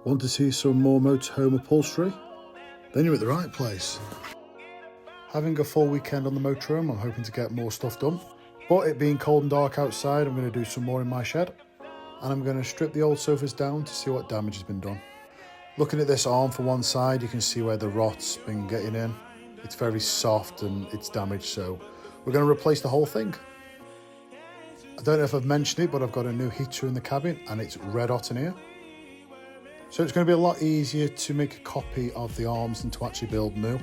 Want to see some more motorhome upholstery? Then you're at the right place. Having a full weekend on the motorhome, I'm hoping to get more stuff done. But it being cold and dark outside, I'm going to do some more in my shed. And I'm going to strip the old sofas down to see what damage has been done. Looking at this arm for one side, you can see where the rot's been getting in. It's very soft and it's damaged, so we're going to replace the whole thing. I don't know if I've mentioned it, but I've got a new heater in the cabin and it's red hot in here. So it's going to be a lot easier to make a copy of the arms than to actually build new.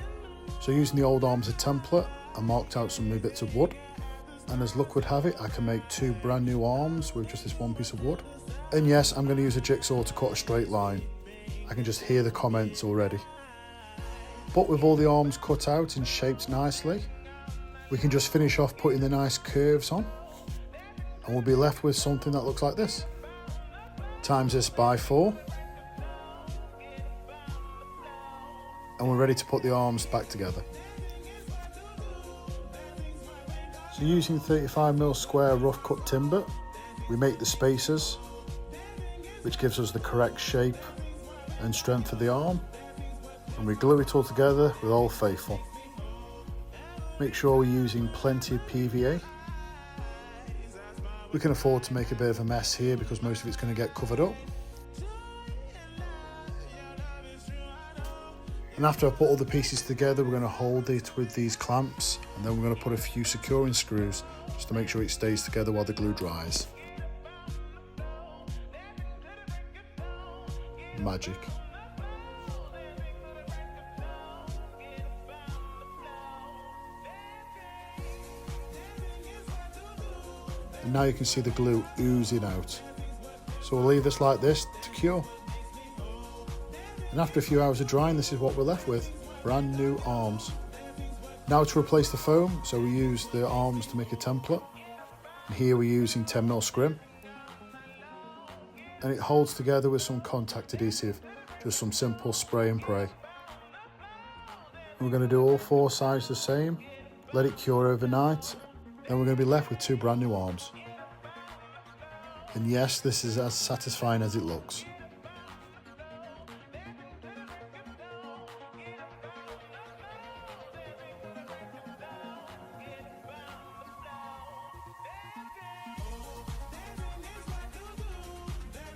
So using the old arms as a template, I marked out some new bits of wood. And as luck would have it, I can make 2 brand new arms with just this one piece of wood. And yes, I'm going to use a jigsaw to cut a straight line. I can just hear the comments already. But with all the arms cut out and shaped nicely, we can just finish off putting the nice curves on. And we'll be left with something that looks like this. Times this by 4. And we're ready to put the arms back together. So using 35mm square rough cut timber, we make the spacers, which gives us the correct shape and strength for the arm, and we glue it all together with Old Faithful. Make sure we're using plenty of PVA. We can afford to make a bit of a mess here because most of it's going to get covered up. And after I put all the pieces together, we're going to hold it with these clamps, and then we're going to put a few securing screws just to make sure it stays together while the glue dries. Magic. And now you can see the glue oozing out. So we'll leave this like this to cure. And after a few hours of drying, this is what we're left with, brand new arms. Now to replace the foam, so we use the arms to make a template. And here we're using 10mm scrim. And it holds together with some contact adhesive, just some simple spray and pray. And we're going to do all 4 sides the same, let it cure overnight, then we're going to be left with 2 brand new arms. And yes, this is as satisfying as it looks.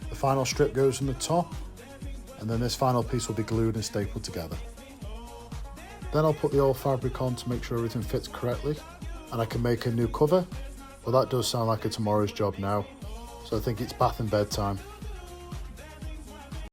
The final strip goes on the top, and then this final piece will be glued and stapled together. Then I'll put the old fabric on to make sure everything fits correctly, and I can make a new cover. Well, that does sound like a tomorrow's job now, so I think it's bath and bed time.